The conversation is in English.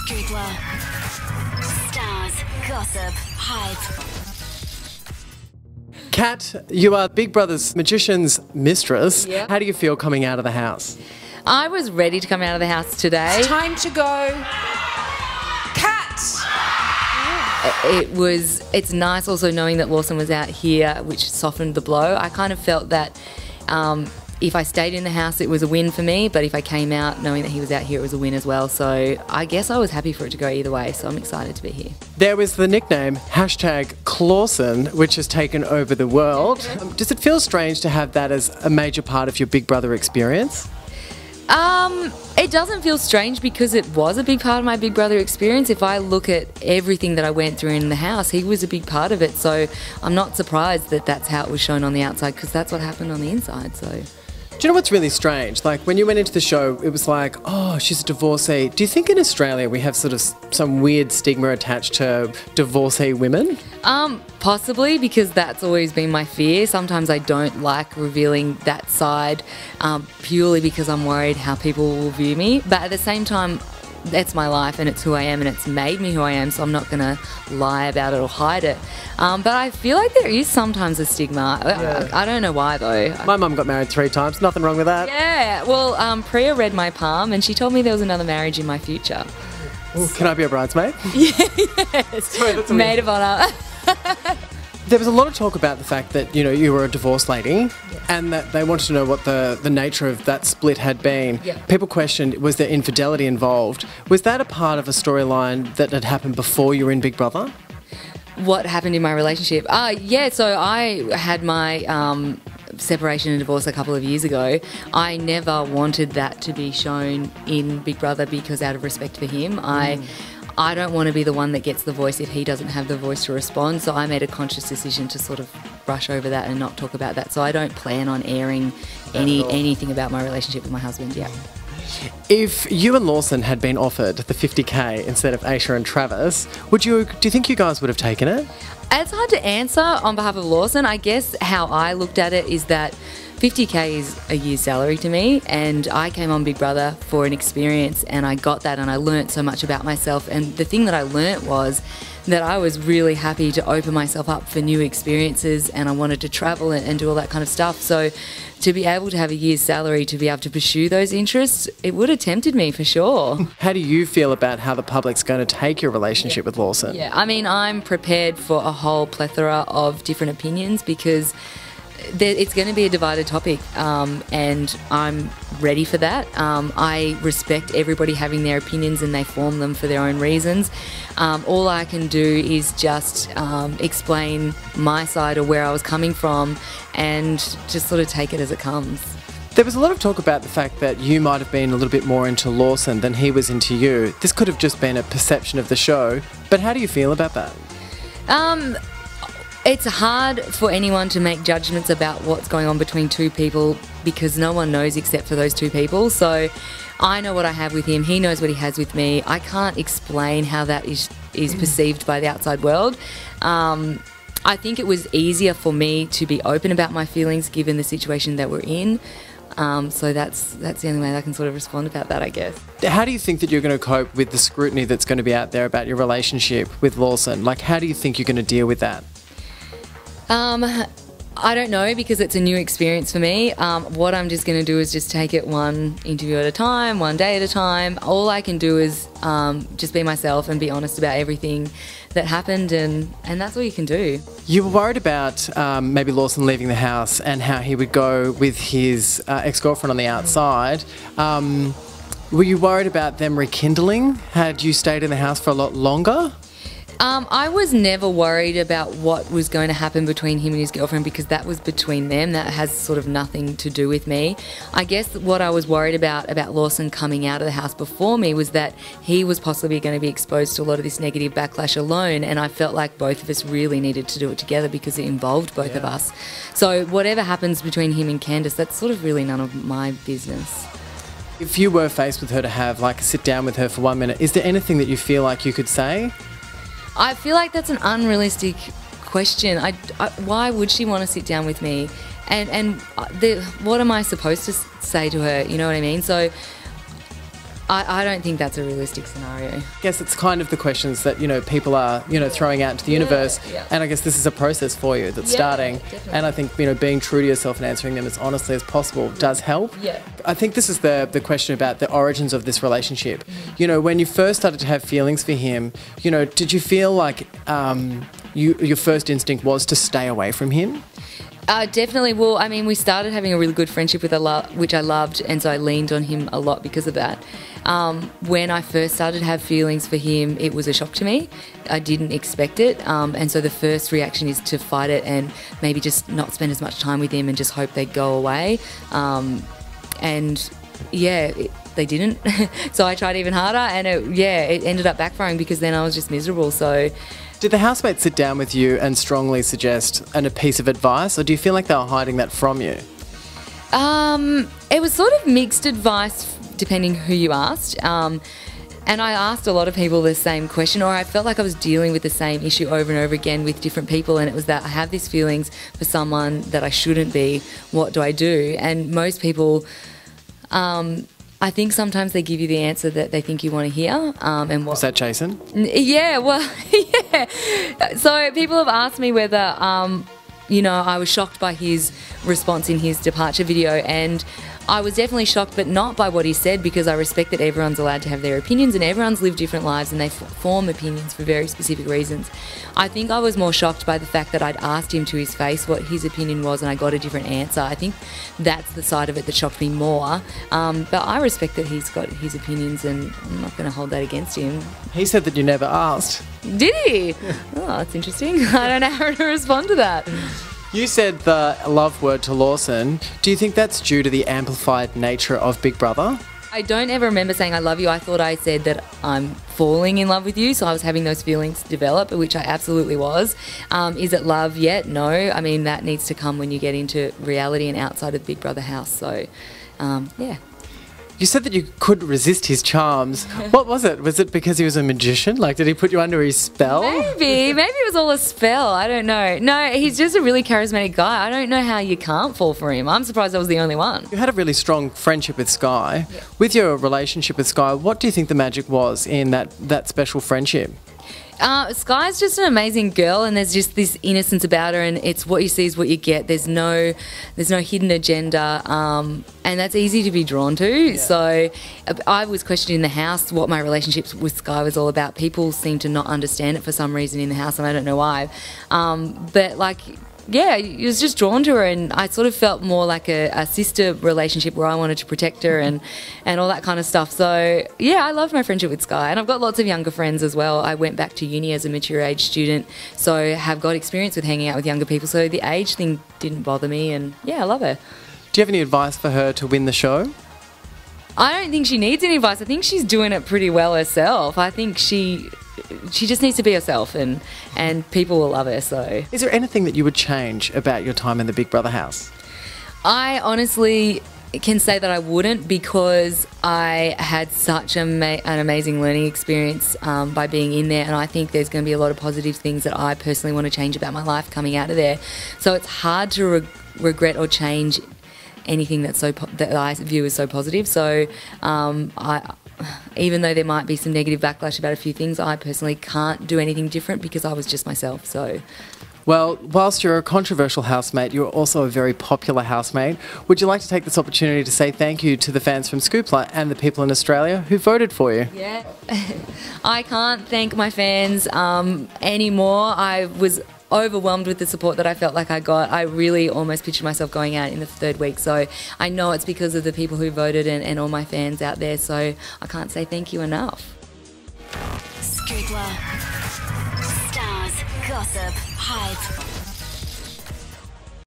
Scoopla. Stars, gossip, hype. Kat, you are Big Brother's magician's mistress. Yeah. How do you feel coming out of the house? I was ready to come out of the house today. Time to go. Cat! It's nice also knowing that Lawson was out here, which softened the blow. I kind of felt that if I stayed in the house, it was a win for me, but if I came out knowing that he was out here, it was a win as well. So I guess I was happy for it to go either way, so I'm excited to be here. There was the nickname #Lawson, which has taken over the world. Does it feel strange to have that as a major part of your Big Brother experience? It doesn't feel strange because it was a big part of my Big Brother experience. If I look at everything that I went through in the house, he was a big part of it. So I'm not surprised that that's how it was shown on the outside, because that's what happened on the inside. So. Do you know what's really strange? Like, when you went into the show, it was like, oh, she's a divorcee. Do you think in Australia we have sort of some weird stigma attached to divorcee women? Possibly, because that's always been my fear. Sometimes I don't like revealing that side purely because I'm worried how people will view me. But at the same time, that's my life and it's who I am and it's made me who I am, so I'm not going to lie about it or hide it. But I feel like there is sometimes a stigma. Yeah. I don't know why though. My mum got married 3 times. Nothing wrong with that. Yeah, well, Priya read my palm and she told me there was another marriage in my future. Ooh, can I be a bridesmaid? Yes, Sorry, that's maid of honour. There was a lot of talk about the fact that, you know, you were a divorced lady and that they wanted to know what the nature of that split had been. Yeah. People questioned, was there infidelity involved? Was that a part of a storyline that had happened before you were in Big Brother? What happened in my relationship? Yeah, so I had my separation and divorce a couple of years ago. I never wanted that to be shown in Big Brother because out of respect for him, I don't want to be the one that gets the voice if he doesn't have the voice to respond. So I made a conscious decision to sort of brush over that and not talk about that. So I don't plan on airing anything about my relationship with my husband. Yeah. If you and Lawson had been offered the 50K instead of Aisha and Travis, do you think you guys would have taken it? It's hard to answer on behalf of Lawson. I guess how I looked at it is that 50K is a year's salary to me, and I came on Big Brother for an experience and I got that and I learnt so much about myself, and the thing that I learnt was that I was really happy to open myself up for new experiences and I wanted to travel and do all that kind of stuff. So to be able to have a year's salary to be able to pursue those interests, it would have tempted me for sure. How do you feel about how the public's going to take your relationship with Lawson? Yeah, I mean, I'm prepared for a whole plethora of different opinions because it's going to be a divided topic, and I'm ready for that. I respect everybody having their opinions and they form them for their own reasons. All I can do is just explain my side or where I was coming from and just sort of take it as it comes. There was a lot of talk about the fact that you might have been a little bit more into Lawson than he was into you. This could have just been a perception of the show, but how do you feel about that? It's hard for anyone to make judgments about what's going on between two people because no one knows except for those two people. So I know what I have with him, he knows what he has with me. I can't explain how that is perceived by the outside world. I think it was easier for me to be open about my feelings given the situation that we're in. So that's the only way I can sort of respond about that, I guess. How do you think that you're going to cope with the scrutiny that's going to be out there about your relationship with Lawson? Like, how do you think you're going to deal with that? I don't know because it's a new experience for me. What I'm just going to do is just take it one interview at a time, one day at a time. All I can do is just be myself and be honest about everything that happened, and that's all you can do. You were worried about maybe Lawson leaving the house and how he would go with his ex-girlfriend on the outside. Were you worried about them rekindling had you stayed in the house for a lot longer? I was never worried about what was going to happen between him and his girlfriend because that was between them. That has sort of nothing to do with me. I guess what I was worried about Lawson coming out of the house before me was that he was possibly going to be exposed to a lot of this negative backlash alone, and I felt like both of us really needed to do it together because it involved both of us. So whatever happens between him and Candice, that's sort of really none of my business. If you were faced with her to have like a sit down with her for 1 minute, is there anything that you feel like you could say? I feel like that's an unrealistic question. Why would she want to sit down with me? And what am I supposed to say to her? You know what I mean? So I don't think that's a realistic scenario. I guess it's kind of the questions that, people are, throwing out into the universe. Yeah. And I guess this is a process for you that's starting. Definitely. And I think, being true to yourself and answering them as honestly as possible does help. Yeah. I think this is the question about the origins of this relationship. When you first started to have feelings for him, did you feel like your first instinct was to stay away from him? Definitely. Well, I mean, we started having a really good friendship which I loved, and so I leaned on him a lot because of that. When I first started to have feelings for him, it was a shock to me. I didn't expect it, and so the first reaction is to fight it and maybe just not spend as much time with him and just hope they go away. They didn't. So I tried even harder, and it ended up backfiring because then I was just miserable. So. Did the housemate sit down with you and strongly suggest a piece of advice, or do you feel like they were hiding that from you? It was sort of mixed advice depending who you asked. And I asked a lot of people the same question, or I felt like I was dealing with the same issue over and over again with different people, and it was that I have these feelings for someone that I shouldn't be. What do I do? And most people... I think sometimes they give you the answer that they think you want to hear. Was that Jason? Yeah, well, yeah. So people have asked me whether, I was shocked by his response in his departure video, and I was definitely shocked, but not by what he said, because I respect that everyone's allowed to have their opinions and everyone's lived different lives and they form opinions for very specific reasons. I think I was more shocked by the fact that I'd asked him to his face what his opinion was and I got a different answer. I think that's the side of it that shocked me more. But I respect that he's got his opinions and I'm not going to hold that against him. He said that you never asked. Did he? Yeah. Oh, that's interesting. I don't know how to respond to that. You said the love word to Lawson. Do you think that's due to the amplified nature of Big Brother? I don't ever remember saying I love you. I thought I said that I'm falling in love with you, so I was having those feelings develop, which I absolutely was. Is it love yet? No. I mean, that needs to come when you get into reality and outside of the Big Brother house. So, yeah. You said that you couldn't resist his charms. What was it? Was it because he was a magician? Like, did he put you under his spell? Maybe it was all a spell. I don't know. No, he's just a really charismatic guy. I don't know how you can't fall for him. I'm surprised I was the only one. You had a really strong friendship with Sky. Yeah. With your relationship with Sky, what do you think the magic was in that special friendship? Sky's just an amazing girl, and there's just this innocence about her, and it's what you see is what you get. There's no hidden agenda, and that's easy to be drawn to. Yeah. So I was questioning in the house what my relationship with Sky was all about. People seem to not understand it for some reason in the house, and I don't know why. But like, yeah, I was just drawn to her, and I sort of felt more like a sister relationship where I wanted to protect her and all that kind of stuff. So, yeah, I loved my friendship with Sky, and I've got lots of younger friends as well. I went back to uni as a mature age student, so have got experience with hanging out with younger people, so the age thing didn't bother me, and yeah, I love her. Do you have any advice for her to win the show? I don't think she needs any advice. I think she's doing it pretty well herself. I think she just needs to be herself, and people will love her. So, is there anything that you would change about your time in the Big Brother house? I honestly can say that I wouldn't, because I had such an amazing learning experience by being in there, and I think there's going to be a lot of positive things that I personally want to change about my life coming out of there. So it's hard to regret or change anything that I view as so positive. So even though there might be some negative backlash about a few things, I personally can't do anything different because I was just myself. So, well, whilst you're a controversial housemate, you're also a very popular housemate. Would you like to take this opportunity to say thank you to the fans from Scoopla and the people in Australia who voted for you? Yeah, I can't thank my fans anymore. I was overwhelmed with the support that I felt like I got. I really almost pictured myself going out in the third week, so I know it's because of the people who voted and all my fans out there, so I can't say thank you enough. Scoopla. Stars, gossip, hype.